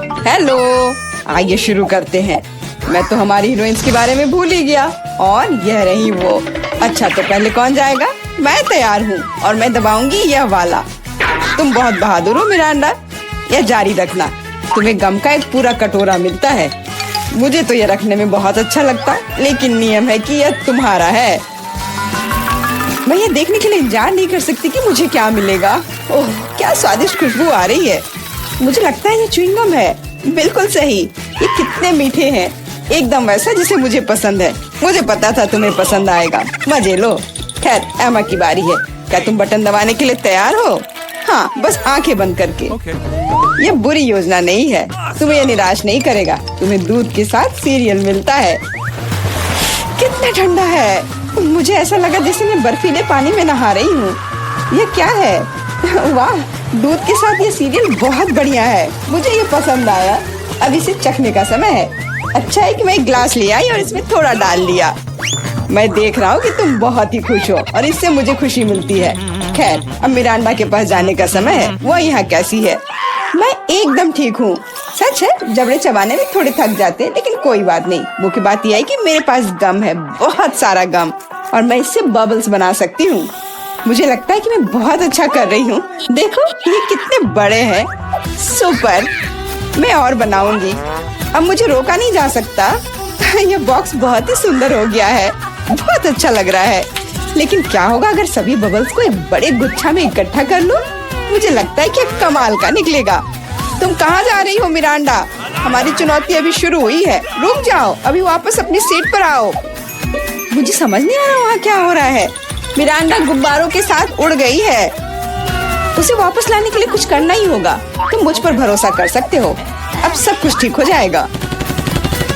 Hello, आइए शुरू करते हैं। मैं तो हमारी हीरोइंस के बारे में भूल ही गया और यह रही वो। अच्छा, तो पहले कौन जाएगा? मैं तैयार हूँ और मैं दबाऊंगी यह वाला। तुम बहुत बहादुर हो मिरांडा, यह जारी रखना। तुम्हें गम का एक पूरा कटोरा मिलता है। मुझे तो यह रखने में बहुत अच्छा लगता, लेकिन नियम है कि यह तुम्हारा है। मैं ये देखने के लिए इंतजार नहीं कर सकती कि मुझे क्या मिलेगा। ओह, क्या स्वादिष्ट खुशबू आ रही है। मुझे लगता है ये च्युइंगम है। बिल्कुल सही। ये कितने मीठे हैं, एकदम वैसा जिसे मुझे पसंद है। मुझे पता था तुम्हें पसंद आएगा। मजे लो। खैर, एमा की बारी है। क्या तुम बटन दबाने के लिए तैयार हो? हाँ, बस आंखें बंद करके। ये बुरी योजना नहीं है। तुम्हें ये निराश नहीं करेगा। तुम्हें दूध के साथ सीरियल मिलता है। कितना ठंडा है। मुझे ऐसा लगा जैसे मैं बर्फीले पानी में नहा रही हूँ। ये क्या है? वाह, दूध के साथ ये सीरियल बहुत बढ़िया है। मुझे ये पसंद आया। अब इसे चखने का समय है। अच्छा है कि मैं एक ग्लास ले आई और इसमें थोड़ा डाल लिया। मैं देख रहा हूँ कि तुम बहुत ही खुश हो और इससे मुझे खुशी मिलती है। खैर, अब मिरांडा के पास जाने का समय है। वो यहाँ कैसी है? मैं एकदम ठीक हूँ। सच है, जबड़े चबाने में थोड़े थक जाते हैं, लेकिन कोई बात नहीं। मुख्य बात यह है कि मेरे पास गम है, बहुत सारा गम, और मैं इससे बबल्स बना सकती हूँ। मुझे लगता है कि मैं बहुत अच्छा कर रही हूँ। देखो, ये कितने बड़े हैं। सुपर। मैं और बनाऊंगी। अब मुझे रोका नहीं जा सकता। ये बॉक्स बहुत ही सुंदर हो गया है। बहुत अच्छा लग रहा है। लेकिन क्या होगा अगर सभी बबल्स को एक बड़े गुच्छा में इकट्ठा कर लूं? मुझे लगता है कि कमाल का निकलेगा। तुम कहाँ जा रही हो मिरांडा? हमारी चुनौती अभी शुरू हुई है। रुक जाओ, अभी वापस अपनी सीट पर आओ। मुझे समझ नहीं आ रहा वहाँ क्या हो रहा है। मिरांडा गुब्बारों के साथ उड़ गई है। उसे वापस लाने के लिए कुछ करना ही होगा। तुम मुझ पर भरोसा कर सकते हो। अब सब कुछ ठीक हो जाएगा।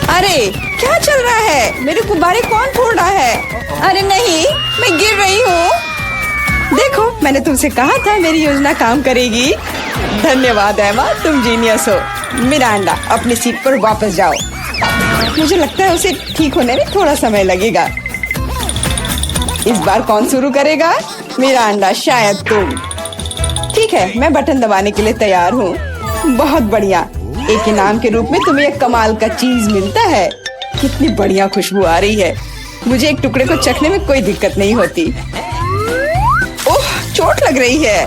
अरे, क्या चल रहा है? मेरे गुब्बारे कौन फोड़ रहा है? अरे नहीं, मैं गिर रही हूँ। देखो, मैंने तुमसे कहा था मेरी योजना काम करेगी। धन्यवाद एमा, तुम जीनियस हो। मिरांडा, अपनी सीट पर वापस जाओ। मुझे लगता है उसे ठीक होने में थोड़ा समय लगेगा। इस बार कौन शुरू करेगा? मिरांडा, शायद तुम। ठीक है, मैं बटन दबाने के लिए तैयार हूँ। बहुत बढ़िया। एक इनाम के रूप में तुम्हें एक कमाल का चीज मिलता है। कितनी बढ़िया खुशबू आ रही है। मुझे एक टुकड़े को चखने में कोई दिक्कत नहीं होती। ओह, चोट लग रही है।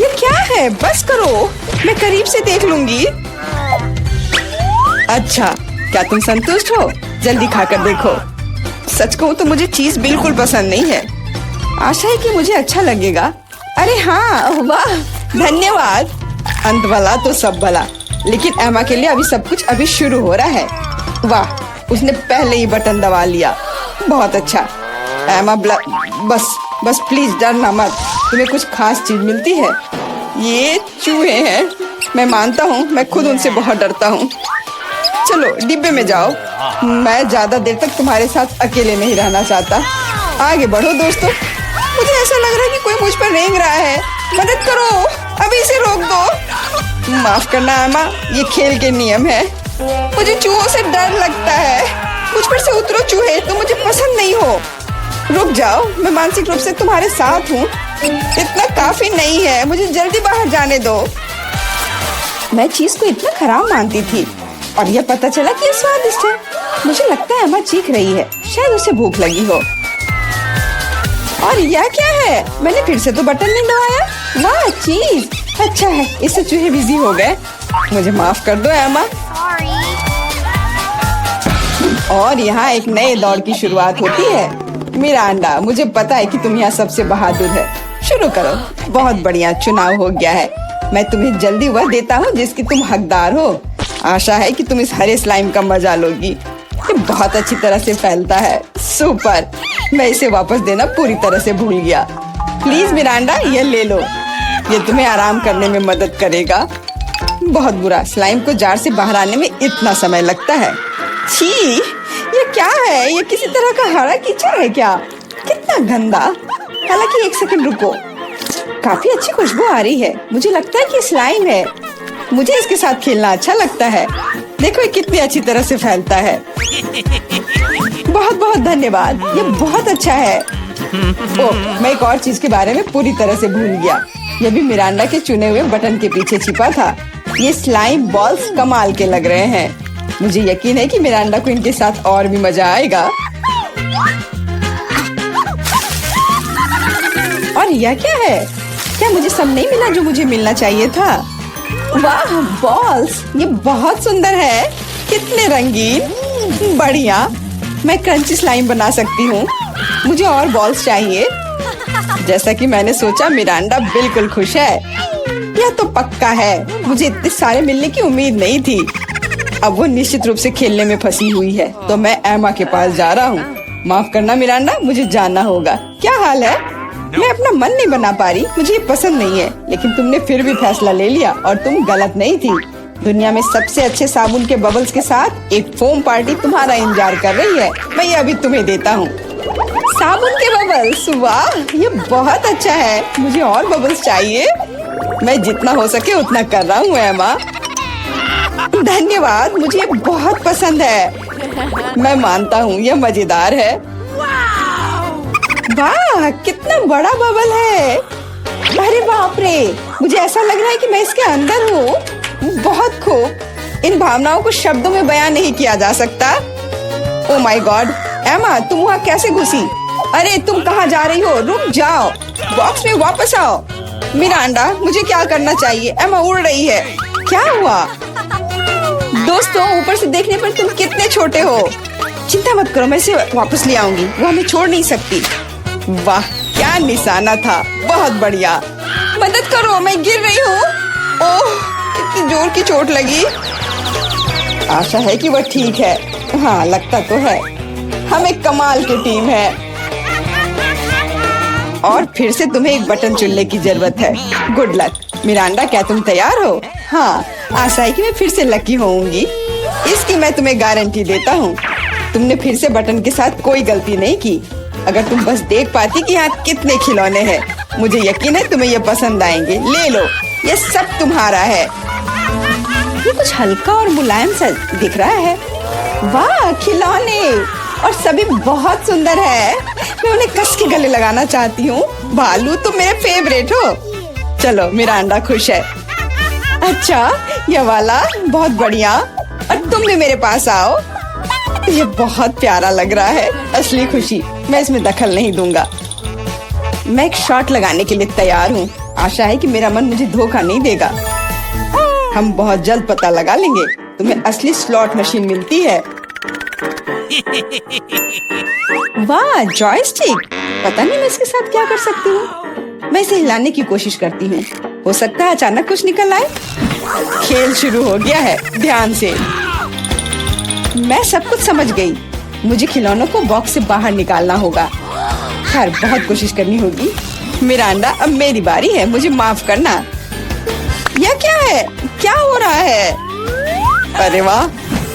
ये क्या है? बस करो, मैं करीब से देख लूंगी। अच्छा, क्या तुम संतुष्ट हो? जल्दी खाकर देखो। सच कहूँ तो मुझे चीज बिल्कुल पसंद नहीं है। आशा है कि मुझे अच्छा लगेगा। अरे हाँ, वाह, धन्यवाद। अंत भला तो सब भला। लेकिन एमा के लिए अभी सब कुछ अभी शुरू हो रहा है। वाह, उसने पहले ही बटन दबा लिया। बहुत अच्छा। एमा, बस प्लीज डरना मत। तुम्हें कुछ खास चीज मिलती है। ये चूहे हैं। मैं मानता हूँ, मैं खुद उनसे बहुत डरता हूँ। चलो डिब्बे में जाओ। मैं ज्यादा देर तक तुम्हारे साथ अकेले नहीं रहना चाहता। आगे बढ़ो दोस्तों। मुझे ऐसा लग रहा है कि कोई मुझ पर रेंग रहा है। मदद करो, अभी इसे रोक दो। माफ करना एमा, ये खेल के नियम है। मुझे चूहों से डर लगता है। मुझ पर से उतरो चूहे, तुम मुझे पसंद नहीं हो। रुक जाओ, मैं मानसिक रूप से तुम्हारे साथ हूँ। इतना काफी नहीं है, मुझे जल्दी बाहर जाने दो। मैं चीज को इतना खराब मानती थी और यह पता चला कि ये स्वादिष्ट है। मुझे लगता है एमा चीख रही है। शायद उसे भूख लगी हो। और यह क्या है? मैंने फिर से तो बटन नहीं दबाया। वाह, चीज। अच्छा है, इससे चूहे बिजी हो गए। मुझे माफ कर दो एमा। और यहाँ एक नए दौर की शुरुआत होती है। मिरांडा, मुझे पता है कि तुम यहाँ सबसे बहादुर है। शुरू करो। बहुत बढ़िया, चुनाव हो गया है। मैं तुम्हें जल्दी वह देता हूँ जिसकी तुम हकदार हो। आशा है कि तुम इस हरे स्लाइम का मजा लोगी। ये बहुत अच्छी तरह से फैलता है। सुपर। मैं इसे वापस देना पूरी तरह से भूल गया। प्लीज मिरांडा, ये ले लो। ये तुम्हें आराम करने में मदद करेगा। बहुत बुरा, स्लाइम को जार से बाहर आने में इतना समय लगता है। छी, ये क्या है? ये किसी तरह का हरा कीचड़ है क्या? कितना गंदा। हालांकि एक सेकंड रुको, काफी अच्छी खुशबू आ रही है। मुझे लगता है कि स्लाइम है। मुझे इसके साथ खेलना अच्छा लगता है। देखो, ये कितनी अच्छी तरह से फैलता है। बहुत बहुत धन्यवाद, ये बहुत अच्छा है। ओह, मैं एक और चीज के बारे में पूरी तरह से भूल गया। ये भी मिरांडा के चुने हुए बटन के पीछे छिपा था। ये स्लाइम बॉल्स कमाल के लग रहे हैं। मुझे यकीन है कि मिरांडा को इनके साथ और भी मजा आएगा। और यह क्या है? क्या मुझे सब नहीं मिला जो मुझे मिलना चाहिए था? वाह बॉल्स, ये बहुत सुंदर है। कितने रंगीन, बढ़िया। मैं क्रंची स्लाइम बना सकती हूँ। मुझे और बॉल्स चाहिए। जैसा कि मैंने सोचा, मिरांडा बिल्कुल खुश है। यह तो पक्का है। मुझे इतने सारे मिलने की उम्मीद नहीं थी। अब वो निश्चित रूप से खेलने में फंसी हुई है, तो मैं एमा के पास जा रहा हूँ। माफ करना मिरांडा, मुझे जाना होगा। क्या हाल है? मैं अपना मन नहीं बना पा रही। मुझे ये पसंद नहीं है, लेकिन तुमने फिर भी फैसला ले लिया और तुम गलत नहीं थी। दुनिया में सबसे अच्छे साबुन के बबल्स के साथ एक फोम पार्टी तुम्हारा इंतजार कर रही है। मैं ये अभी तुम्हें देता हूँ। साबुन के बबल्स, वाह ये बहुत अच्छा है। मुझे और बबल्स चाहिए। मैं जितना हो सके उतना कर रहा हूँ एमा। धन्यवाद, मुझे ये बहुत पसंद है। मैं मानता हूँ यह मजेदार है। वाह कितना बड़ा बबल है। अरे बाप रे, मुझे ऐसा लग रहा है कि मैं इसके अंदर हूँ। बहुत खूब। इन भावनाओं को शब्दों में बयान नहीं किया जा सकता। ओह माय गॉड, एमा तुम वहाँ कैसे घुसी? अरे तुम कहाँ जा रही हो? रुक जाओ, बॉक्स में वापस आओ। मिरांडा, मुझे क्या करना चाहिए? एमा उड़ रही है। क्या हुआ? दोस्तों, ऊपर से देखने पर तुम कितने छोटे हो। चिंता मत करो, मैं इसे वापस ले आऊंगी। वो हमें छोड़ नहीं सकती। वाह क्या निशाना था, बहुत बढ़िया। मदद करो, मैं गिर रही हूँ। ओह कितनी जोर की चोट लगी। आशा है कि वह ठीक है। हाँ लगता तो है। हम एक कमाल की टीम है। और फिर से तुम्हें एक बटन चुनने की जरूरत है। Good luck. मिरांडा, क्या तुम तैयार हो? हाँ, आशा है कि मैं फिर से लकी होऊंगी। इसकी मैं तुम्हें गारंटी देता हूँ। तुमने फिर से बटन के साथ कोई गलती नहीं की। अगर तुम बस देख पाती कि यहाँ कितने खिलौने हैं। मुझे यकीन है तुम्हें ये पसंद आएंगे। ले लो, ये सब तुम्हारा है। ये कुछ हल्का और मुलायम सा दिख रहा है। वाह खिलौने, और सभी बहुत सुंदर है। मैं उन्हें कस के गले लगाना चाहती हूँ। भालू तुम मेरे फेवरेट हो। चलो मिरांडा खुश है। अच्छा ये वाला बहुत बढ़िया। और तुम भी मेरे पास आओ। ये बहुत प्यारा लग रहा है। असली खुशी। मैं इसमें दखल नहीं दूंगा। मैं एक शॉट लगाने के लिए तैयार हूँ। आशा है कि मेरा मन मुझे धोखा नहीं देगा। हम बहुत जल्द पता लगा लेंगे। तुम्हें असली स्लॉट मशीन मिलती है। वाह जॉयस्टिक। पता नहीं मैं इसके साथ क्या कर सकती हूँ। मैं इसे हिलाने की कोशिश करती हूँ। हो सकता है अचानक कुछ निकल आए। खेल शुरू हो गया है, ध्यान से। मैं सब कुछ समझ गई। मुझे खिलौनों को बॉक्स से बाहर निकालना होगा। खैर बहुत कोशिश करनी होगी। मिरांडा, अब मेरी बारी है। मुझे माफ करना। यह क्या है? क्या हो रहा है? अरे वाह,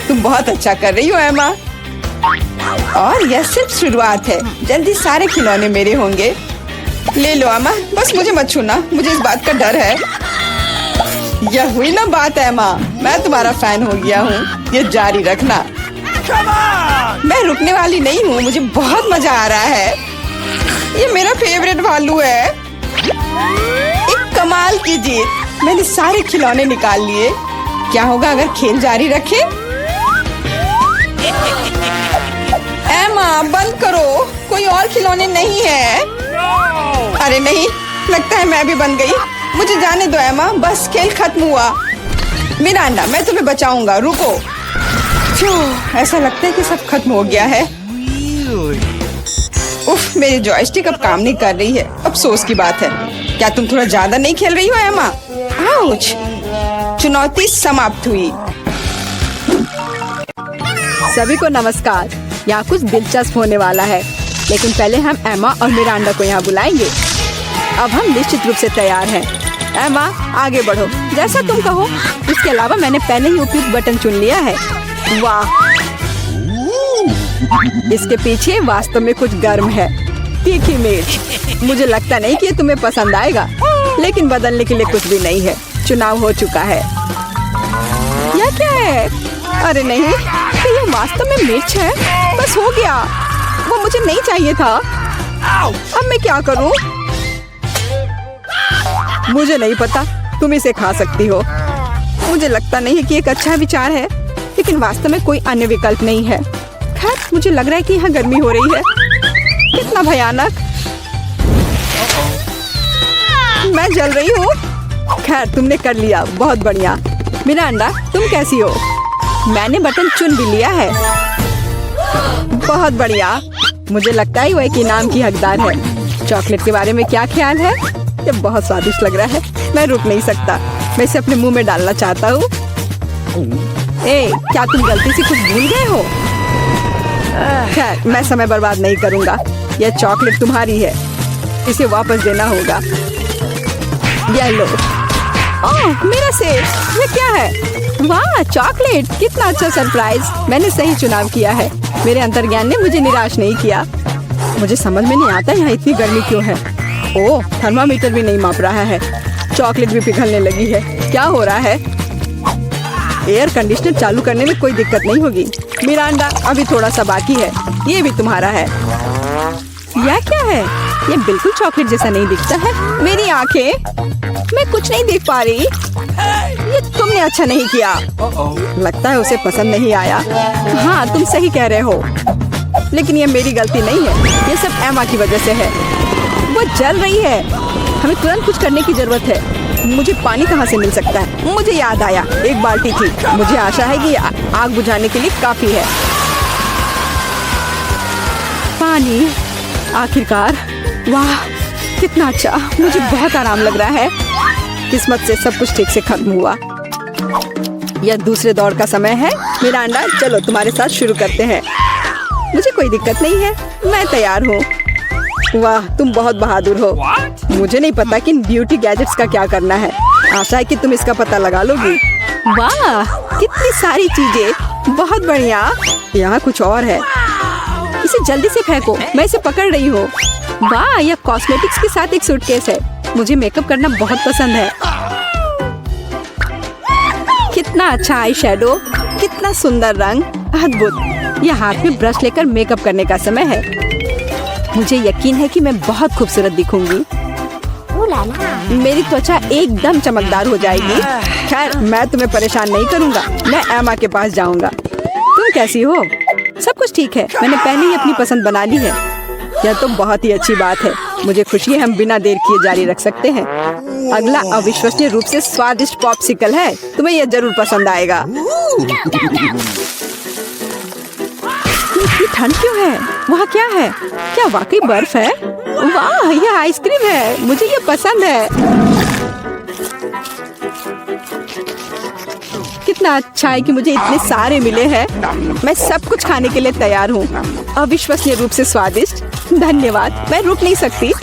तुम बहुत अच्छा कर रही हो एमा। और यह सिर्फ शुरुआत है। जल्दी सारे खिलौने मेरे होंगे। ले लो एमा, बस मुझे मत छूना। मुझे इस बात का डर है। यह हुई ना बात एमा। मैं तुम्हारा फैन हो गया हूँ। ये जारी रखना। मैं रुकने वाली नहीं हूँ। मुझे बहुत मजा आ रहा है। ये मेरा फेवरेट भालू है। एक कमाल की जीत। मैंने सारे खिलौने निकाल लिए। क्या होगा अगर खेल जारी रखे? एमा बंद करो, कोई और खिलौने नहीं है। अरे नहीं, लगता है मैं भी बन गई। मुझे जाने दो एमा, बस खेल खत्म हुआ। मिरांडा, मैं तुम्हें बचाऊंगा, रुको। ऐसा लगता है कि सब खत्म हो गया है। उफ, मेरी जॉयस्टिक अब काम नहीं कर रही है। अफसोस की बात है। क्या तुम थोड़ा ज्यादा नहीं खेल रही हो एमा? आउच! चुनौती समाप्त हुई। सभी को नमस्कार। यहाँ कुछ दिलचस्प होने वाला है, लेकिन पहले हम एमा और मिरांडा को यहाँ बुलाएंगे। अब हम निश्चित रूप से तैयार हैं। एमा आगे बढ़ो, जैसा तुम कहो। इसके अलावा मैंने पहले ही उपयुक्त बटन चुन लिया है। वाह, इसके पीछे वास्तव में कुछ गर्म है। तीखी मिर्च। मुझे लगता नहीं कि ये तुम्हें पसंद आएगा, लेकिन बदलने के लिए कुछ भी नहीं है। चुनाव हो चुका है। यह क्या है? अरे नहीं, तो ये वास्तव में मिर्च है। बस हो गया, वो मुझे नहीं चाहिए था। अब मैं क्या करूं? मुझे नहीं पता, तुम इसे खा सकती हो। मुझे लगता नहीं है कि एक अच्छा विचार है, लेकिन वास्तव में कोई अन्य विकल्प नहीं है। खैर, मुझे लग रहा है कि यहाँ गर्मी हो रही है। कितना भयानक। मैं जल रही हूँ। खैर, तुमने कर लिया, बहुत बढ़िया। मिरांडा, तुम कैसी हो? मैंने बटन चुन भी लिया है। बहुत बढ़िया। मुझे लगता है वह एक इनाम की हकदार है। चॉकलेट के बारे में क्या ख्याल है? ये बहुत स्वादिष्ट लग रहा है। मैं रुक नहीं सकता। मैं इसे अपने मुंह में डालना चाहता हूँ। क्या तुम गलती से कुछ भूल गए हो? खैर, मैं समय बर्बाद नहीं करूँगा। यह चॉकलेट तुम्हारी है, इसे वापस देना होगा। यह लो। ओह, मेरा सेब। ये क्या है? वाह, चॉकलेट! कितना अच्छा सरप्राइज। मैंने सही चुनाव किया है। मेरे अंतर्ज्ञान ने मुझे निराश नहीं किया। मुझे समझ में नहीं आता यहाँ इतनी गर्मी क्यों है। ओह, थर्मामीटर भी नहीं माप रहा है। चॉकलेट भी पिघलने लगी है। क्या हो रहा है? एयर कंडीशनर चालू करने में कोई दिक्कत नहीं होगी। मिरांडा, अभी थोड़ा सा बाकी है। ये भी तुम्हारा है। यह क्या है? ये बिल्कुल चॉकलेट जैसा नहीं दिखता है। मेरी आंखें, मैं कुछ नहीं देख पा रही। ये तुमने अच्छा नहीं किया। लगता है उसे पसंद नहीं आया। हाँ, तुम सही कह रहे हो, लेकिन ये मेरी गलती नहीं है। ये सब एमा की वजह से है। वो जल रही है। हमें तुरंत कुछ करने की जरूरत है। मुझे पानी कहाँ से मिल सकता है? मुझे याद आया, एक बाल्टी थी। मुझे आशा है कि आग बुझाने के लिए काफी है। पानी, आखिरकार। वाह, कितना अच्छा। मुझे बहुत आराम लग रहा है। किस्मत से सब कुछ ठीक से खत्म हुआ। यह दूसरे दौर का समय है। मिरांडा, चलो तुम्हारे साथ शुरू करते हैं। मुझे कोई दिक्कत नहीं है, मैं तैयार हूँ। वाह, तुम बहुत बहादुर हो। मुझे नहीं पता कि इन ब्यूटी गैजेट्स का क्या करना है। आशा है कि तुम इसका पता लगा लोगी। वाह, कितनी सारी चीजें। बहुत बढ़िया। यहाँ कुछ और है। इसे जल्दी से फेंको। मैं इसे पकड़ रही हूँ। वाह, यह कॉस्मेटिक्स के साथ एक सूटकेस है। मुझे मेकअप करना बहुत पसंद है। कितना अच्छा आई शेडो, कितना सुंदर रंग, अद्भुत। यह हाथ में ब्रश लेकर मेकअप करने का समय है। मुझे यकीन है कि मैं बहुत खूबसूरत दिखूंगी। मेरी त्वचा एकदम चमकदार हो जाएगी। खैर, मैं तुम्हें परेशान नहीं करूंगा। मैं एमा के पास जाऊंगा। तुम कैसी हो? सब कुछ ठीक है। मैंने पहले ही अपनी पसंद बना ली है। यह तो बहुत ही अच्छी बात है। मुझे खुशी है, हम बिना देर किए जारी रख सकते हैं। अगला अविश्वसनीय रूप से स्वादिष्ट पॉप्सिकल है। तुम्हें यह जरूर पसंद आएगा। इतनी ठंड क्यों है? वहाँ क्या है? क्या वाकई बर्फ है? वाह, यह आइसक्रीम है। मुझे ये पसंद है। कितना अच्छा है कि मुझे इतने सारे मिले हैं। मैं सब कुछ खाने के लिए तैयार हूँ। अविश्वसनीय रूप से स्वादिष्ट। धन्यवाद। मैं रुक नहीं सकती।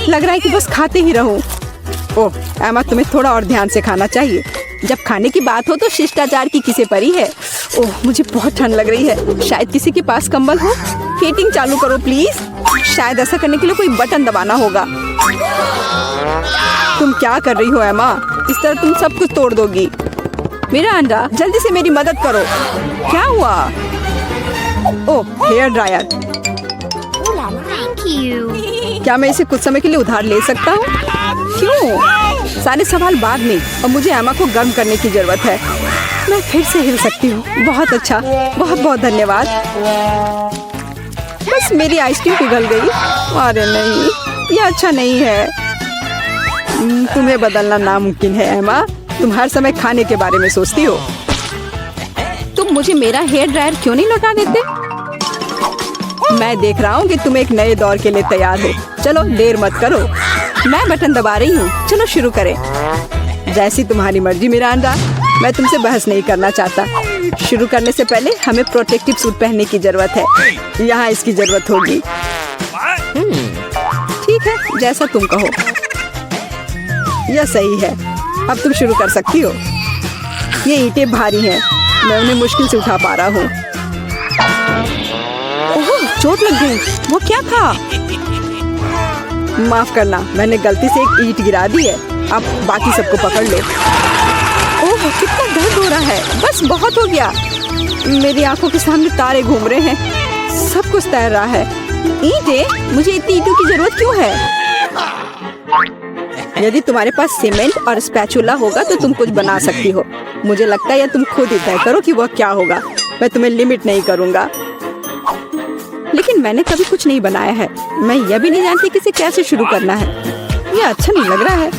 लग रहा है कि बस खाते ही रहूं। ओह, एमा, तुम्हें थोड़ा और ध्यान से खाना चाहिए। जब खाने की बात हो तो शिष्टाचार की किसे परी है। ओह, मुझे बहुत ठंड लग रही है। शायद किसी के पास कंबल हो। हीटिंग चालू करो प्लीज। शायद ऐसा करने के लिए कोई बटन दबाना होगा। तुम क्या कर रही हो एमा? इस तरह तुम सब कुछ तोड़ दोगी। मिरांडा, जल्दी से मेरी मदद करो। क्या हुआ? ओह, हेयर ड्रायर। क्या मैं इसे कुछ समय के लिए उधार ले सकता हूँ? क्यों? सारे सवाल बाद में। और मुझे एमा को गर्म करने की जरूरत है। मैं फिर से हिल सकती हूँ। बहुत अच्छा, बहुत बहुत धन्यवाद। बस मेरी आइसक्रीम पिघल गई। अरे नहीं, यह अच्छा नहीं है। तुम्हें बदलना नामुमकिन है एमा। तुम हर समय खाने के बारे में सोचती हो। तुम मुझे मेरा हेयर ड्रायर क्यों नहीं लौटा देते? मैं देख रहा हूँ कि तुम एक नए दौर के लिए तैयार हो। चलो, देर मत करो। मैं बटन दबा रही हूँ। चलो शुरू करें। जैसी तुम्हारी मर्जी मिरांडा। मैं तुमसे बहस नहीं करना चाहता। शुरू करने से पहले हमें प्रोटेक्टिव सूट पहनने की जरूरत है। यहाँ इसकी जरूरत होगी। ठीक है, जैसा तुम कहो। यह सही है। अब तुम शुरू कर सकती हो। ये ईंटें भारी हैं। मैं उन्हें मुश्किल से उठा पा रहा हूँ। ओह, चोट लग गई। वो क्या था? माफ करना, मैंने गलती से एक ईंट गिरा दी है। अब बाकी सबको पकड़ लो। ओह, कितना दर्द हो रहा है। बस बहुत हो गया। मेरी आंखों के सामने तारे घूम रहे हैं। सब कुछ तैर रहा है। ईंटें? मुझे इतनी ईंटों की जरूरत क्यों है? यदि तुम्हारे पास सीमेंट और स्पैचुला होगा तो तुम कुछ बना सकती हो। मुझे लगता है या तुम खुद ही तय करो कि वह क्या होगा। मैं तुम्हें लिमिट नहीं करूँगा। लेकिन मैंने कभी कुछ नहीं बनाया है। मैं यह भी नहीं जानती कि इसे कैसे शुरू करना है। यह अच्छा नहीं लग रहा है।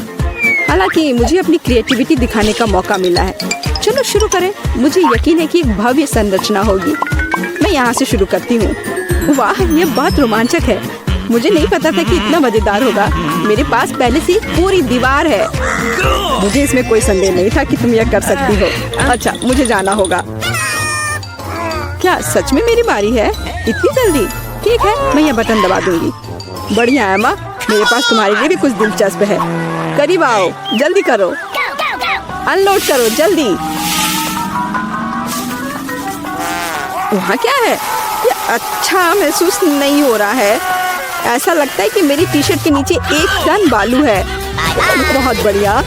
हालांकि मुझे अपनी क्रिएटिविटी दिखाने का मौका मिला है। चलो शुरू करें। मुझे यकीन है कि एक भव्य संरचना होगी। मैं यहाँ से शुरू करती हूँ। वाह, यह बहुत रोमांचक है। मुझे नहीं पता था कि इतना मजेदार होगा। मेरे पास पहले से ही पूरी दीवार है। मुझे इसमें कोई संदेह नहीं था कि तुम यह कर सकती हो। अच्छा, मुझे जाना होगा। क्या सच में मेरी बारी है? इतनी जल्दी? ठीक है, मैं यह बटन दबा दूंगी। बढ़िया एमा, मेरे पास तुम्हारे लिए भी कुछ दिलचस्प है। करीब आओ, जल्दी करो। अनलोड करो जल्दी। वहाँ क्या है? ये अच्छा महसूस नहीं हो रहा है। ऐसा लगता है कि मेरी टी शर्ट के नीचे 1 टन बालू है। बहुत बढ़िया।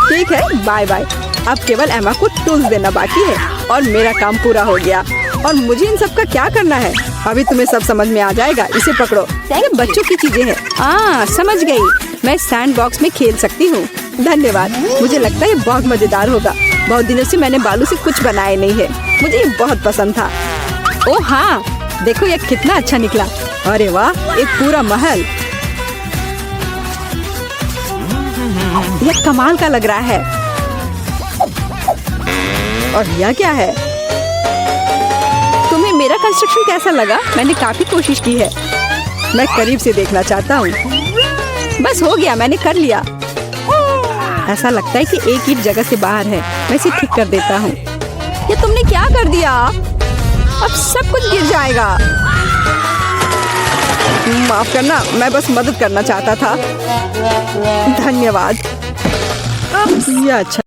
ठीक है, बाय बाय। अब केवल एमा को टूल्स देना बाकी है और मेरा काम पूरा हो गया। और मुझे इन सब का क्या करना है? अभी तुम्हें सब समझ में आ जाएगा। इसे पकड़ो। ये बच्चों की चीजें हैं। समझ गई। मैं सैंड बॉक्स में खेल सकती हूँ। धन्यवाद। मुझे लगता है ये बहुत मजेदार होगा। बहुत दिनों से मैंने बालू से कुछ बनाया नहीं है। मुझे ये बहुत पसंद था। ओह हाँ, देखो ये कितना अच्छा निकला। अरे वाह, एक पूरा महल। यह कमाल का लग रहा है। और यह क्या है? तुम्हें मेरा कंस्ट्रक्शन कैसा लगा? मैंने काफी कोशिश की है। मैं करीब से देखना चाहता हूँ। बस हो गया, मैंने कर लिया। ऐसा लगता है कि एक ईंट जगह से बाहर है। मैं इसे ठीक कर देता हूँ। ये तुमने क्या कर दिया? अब सब कुछ गिर जाएगा। माफ करना, मैं बस मदद करना चाहता था। धन्यवाद। यह अच्छा